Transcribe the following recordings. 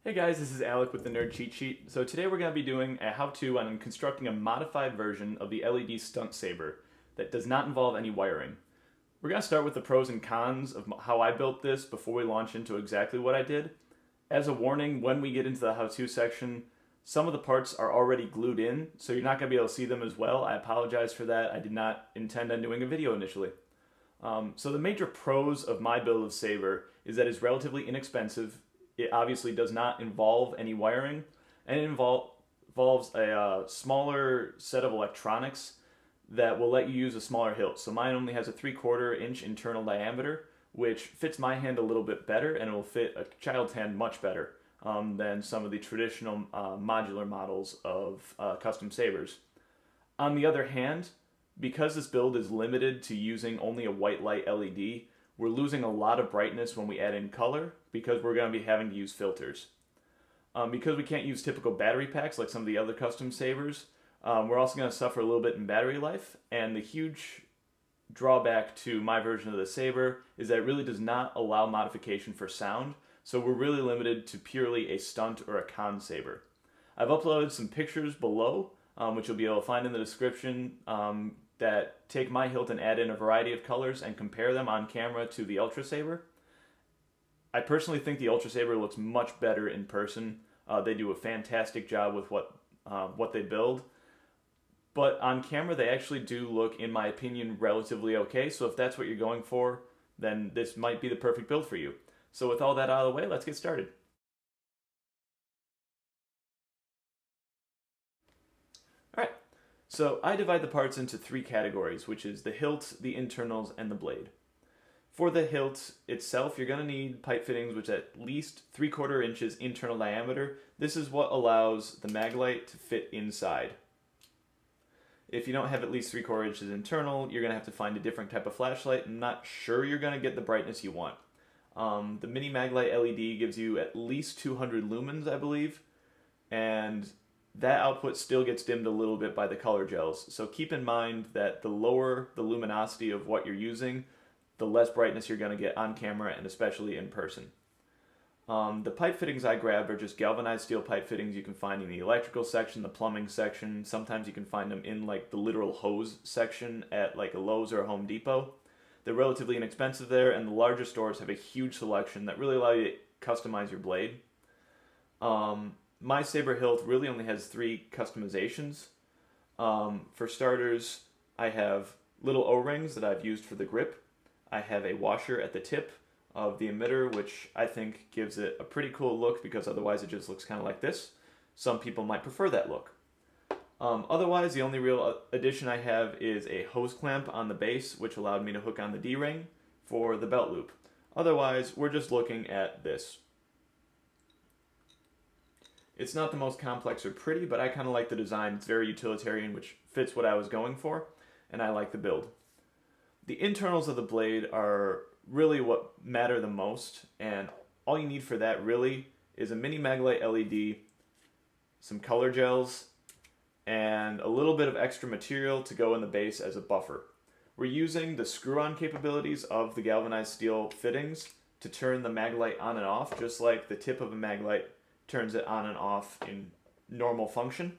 Hey guys, this is Alec with the Nerd Cheat Sheet. So today we're going to be doing a how-to on constructing a modified version of the LED stunt saber that does not involve any wiring. We're going to start with the pros and cons of how I built this before we launch into exactly what I did. As a warning, when we get into the how-to section, some of the parts are already glued in, so you're not going to be able to see them as well. I apologize for that. I did not intend on doing a video initially. So the major pros of my build of saber is that it's relatively inexpensive. It obviously does not involve any wiring, and it involves a smaller set of electronics that will let you use a smaller hilt. So mine only has a 3/4 inch internal diameter, which fits my hand a little bit better, and it will fit a child's hand much better than some of the traditional modular models of custom sabers. On the other hand, because this build is limited to using only a white light LED, we're losing a lot of brightness when we add in color because we're going to be having to use filters. Because we can't use typical battery packs like some of the other custom sabers, we're also going to suffer a little bit in battery life, and the huge drawback to my version of the saber is that it really does not allow modification for sound, so we're really limited to purely a stunt or a con saber. I've uploaded some pictures below, which you'll be able to find in the description, that take my hilt and add in a variety of colors and compare them on camera to the Ultrasaber. I personally think the Ultrasaber looks much better in person. They do a fantastic job with what they build. But on camera, they actually do look, in my opinion, relatively okay. So if that's what you're going for, then this might be the perfect build for you. So with all that out of the way, let's get started. Alright, so I divide the parts into three categories, which is the hilt, the internals, and the blade. For the hilt itself, you're going to need pipe fittings which at least 3/4 inches internal diameter. This is what allows the Maglite to fit inside. If you don't have at least 3/4 inches internal, you're going to have to find a different type of flashlight. I'm not sure you're going to get the brightness you want. The Mini Maglite LED gives you at least 200 lumens, I believe, and that output still gets dimmed a little bit by the color gels. So keep in mind that the lower the luminosity of what you're using, the less brightness you're going to get on camera and especially in person. The pipe fittings I grabbed are just galvanized steel pipe fittings you can find in the electrical section, the plumbing section. Sometimes you can find them in like the literal hose section at like a Lowe's or a Home Depot. They're relatively inexpensive there, and the larger stores have a huge selection that really allow you to customize your blade. My saber hilt really only has 3 customizations. For starters, I have little O-rings that I've used for the grip. I have a washer at the tip of the emitter, which I think gives it a pretty cool look because otherwise it just looks kind of like this. Some people might prefer that look. Otherwise, the only real addition I have is a hose clamp on the base, which allowed me to hook on the D-ring for the belt loop. Otherwise, we're just looking at this. It's not the most complex or pretty, but I kind of like the design. It's very utilitarian, which fits what I was going for, and I like the build. The internals of the blade are really what matter the most, and all you need for that really is a Mini Maglite LED, some color gels, and a little bit of extra material to go in the base as a buffer. We're using the screw-on capabilities of the galvanized steel fittings to turn the Maglite on and off, just like the tip of a Maglite turns it on and off in normal function.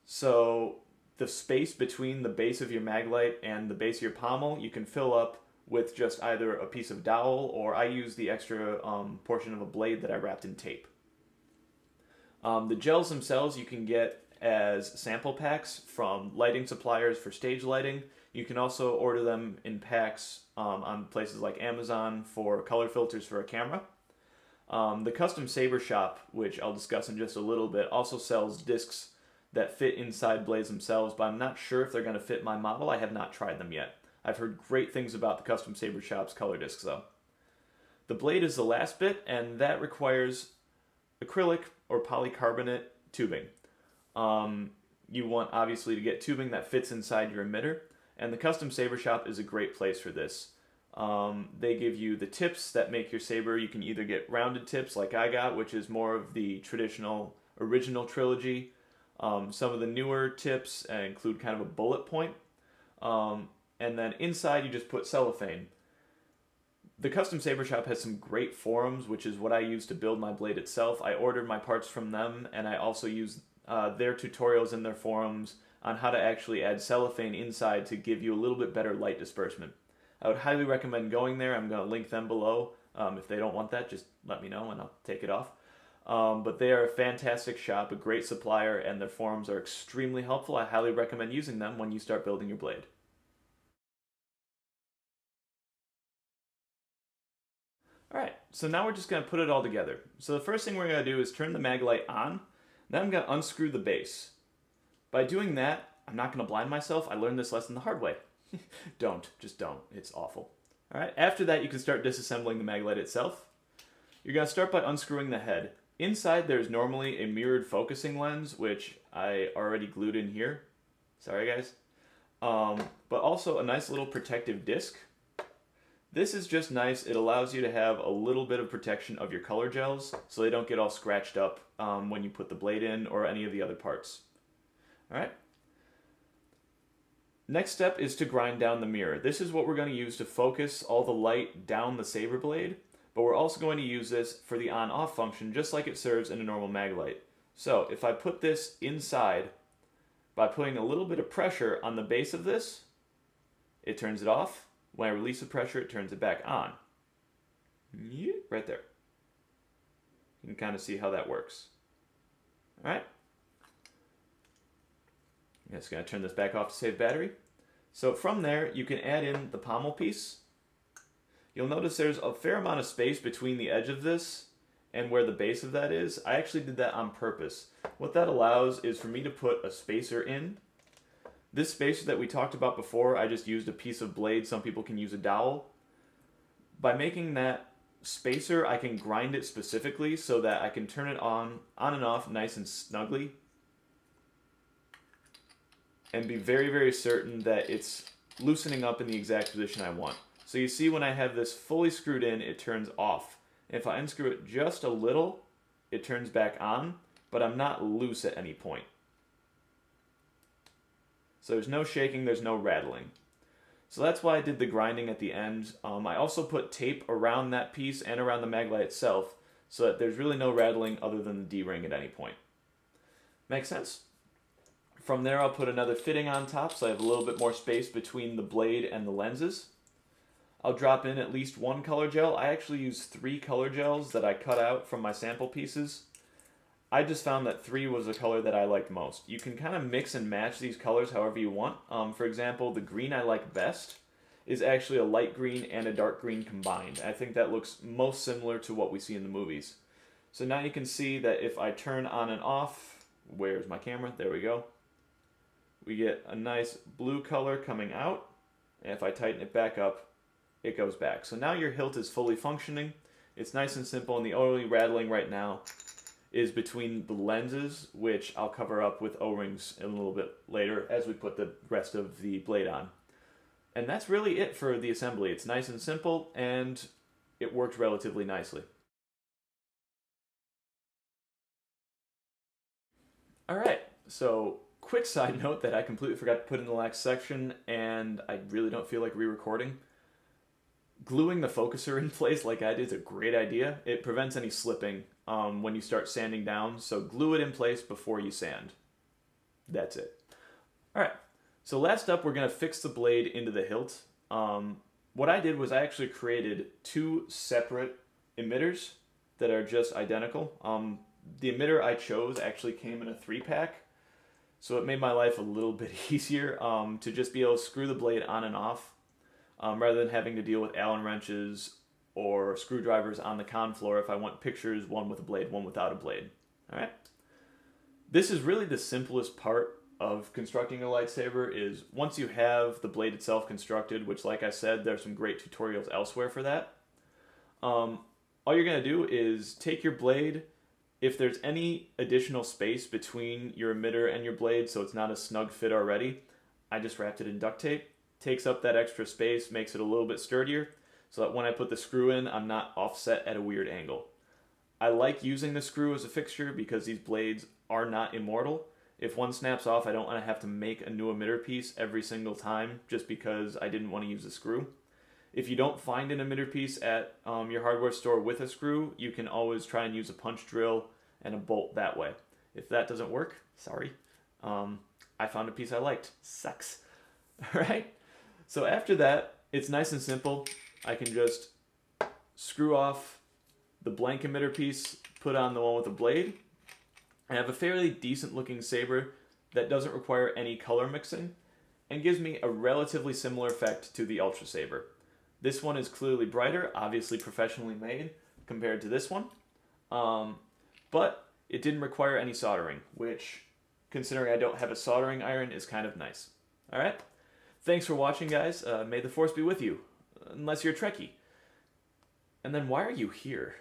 So the space between the base of your Maglite and the base of your pommel you can fill up with just either a piece of dowel, or I use the extra portion of a blade that I wrapped in tape. The gels themselves you can get as sample packs from lighting suppliers for stage lighting. You can also order them in packs on places like Amazon for color filters for a camera. The Custom Saber Shop, which I'll discuss in just a little bit, also sells discs that fit inside blades themselves, but I'm not sure if they're going to fit my model. I have not tried them yet. I've heard great things about the Custom Saber Shop's color discs though. The blade is the last bit, and that requires acrylic or polycarbonate tubing. You want obviously to get tubing that fits inside your emitter, and the Custom Saber Shop is a great place for this. They give you the tips that make your saber. You can either get rounded tips like I got, which is more of the traditional original trilogy. Some of the newer tips include kind of a bullet point. And then inside you just put cellophane. The Custom Saber Shop has some great forums, which is what I use to build my blade itself. I ordered my parts from them, and I also use their tutorials in their forums on how to actually add cellophane inside to give you a little bit better light disbursement. I would highly recommend going there. I'm going to link them below. If they don't want that, just let me know and I'll take it off. But they are a fantastic shop, a great supplier, and their forums are extremely helpful. I highly recommend using them when you start building your blade. Alright, so now we're just going to put it all together. So the first thing we're going to do is turn the Maglite on. Then I'm going to unscrew the base. By doing that, I'm not going to blind myself. I learned this lesson the hard way. Just don't. It's awful. Alright, after that you can start disassembling the Maglite itself. You're going to start by unscrewing the head. Inside there's normally a mirrored focusing lens, which I already glued in here. Sorry guys. But also a nice little protective disc. This is just nice. It allows you to have a little bit of protection of your color gels so they don't get all scratched up when you put the blade in or any of the other parts. Alright. Next step is to grind down the mirror. This is what we're going to use to focus all the light down the saber blade, but we're also going to use this for the on-off function just like it serves in a normal Maglite. So if I put this inside by putting a little bit of pressure on the base of this, it turns it off. When I release the pressure, it turns it back on. Right there. You can kind of see how that works. Alright. I'm just going to turn this back off to save battery. So from there, you can add in the pommel piece. You'll notice there's a fair amount of space between the edge of this and where the base of that is. I actually did that on purpose. What that allows is for me to put a spacer in. This spacer that we talked about before, I just used a piece of blade. Some people can use a dowel. By making that spacer, I can grind it specifically so that I can turn it on and off nice and snugly and be very, very certain that it's loosening up in the exact position I want. So you see when I have this fully screwed in, it turns off. If I unscrew it just a little, it turns back on, but I'm not loose at any point. So there's no shaking, there's no rattling. So that's why I did the grinding at the end. I also put tape around that piece and around the Maglite itself so that there's really no rattling other than the D-ring at any point. Make sense? From there I'll put another fitting on top so I have a little bit more space between the blade and the lenses. I'll drop in at least one color gel. I actually use 3 color gels that I cut out from my sample pieces. I just found that 3 was the color that I liked most. You can kind of mix and match these colors however you want. For example, the green I like best is actually a light green and a dark green combined. I think that looks most similar to what we see in the movies. So now you can see that if I turn on and off, where's my camera? There we go. We get a nice blue color coming out. And if I tighten it back up, it goes back. So now your hilt is fully functioning. It's nice and simple, and the only rattling right now is between the lenses, which I'll cover up with O-rings in a little bit later as we put the rest of the blade on. And that's really it for the assembly. It's nice and simple, and it worked relatively nicely. Alright, so quick side note that I completely forgot to put in the last section, and I really don't feel like re-recording. Gluing the focuser in place like I did is a great idea. It prevents any slipping when you start sanding down, so glue it in place before you sand. That's it. Alright, so last up we're going to fix the blade into the hilt. What I did was I actually created 2 separate emitters that are just identical. The emitter I chose actually came in a 3-pack, so it made my life a little bit easier to just be able to screw the blade on and off. Rather than having to deal with Allen wrenches or screwdrivers on the con floor if I want pictures, one with a blade, one without a blade. Alright? This is really the simplest part of constructing a lightsaber, is once you have the blade itself constructed, which like I said, there's some great tutorials elsewhere for that. All you're going to do is take your blade. If there's any additional space between your emitter and your blade so it's not a snug fit already, I just wrapped it in duct tape. Takes up that extra space, makes it a little bit sturdier, so that when I put the screw in, I'm not offset at a weird angle. I like using the screw as a fixture because these blades are not immortal. If one snaps off, I don't want to have to make a new emitter piece every single time just because I didn't want to use the screw. If you don't find an emitter piece at your hardware store with a screw, you can always try and use a punch drill and a bolt that way. If that doesn't work, sorry. I found a piece I liked. Sucks. All right? So after that, it's nice and simple. I can just screw off the blank emitter piece, put on the one with the blade. I have a fairly decent looking saber that doesn't require any color mixing and gives me a relatively similar effect to the Ultrasaber. This one is clearly brighter, obviously professionally made compared to this one, but it didn't require any soldering, which, considering I don't have a soldering iron, is kind of nice. All right? Thanks for watching, guys. May the Force be with you, unless you're a Trekkie. And then why are you here?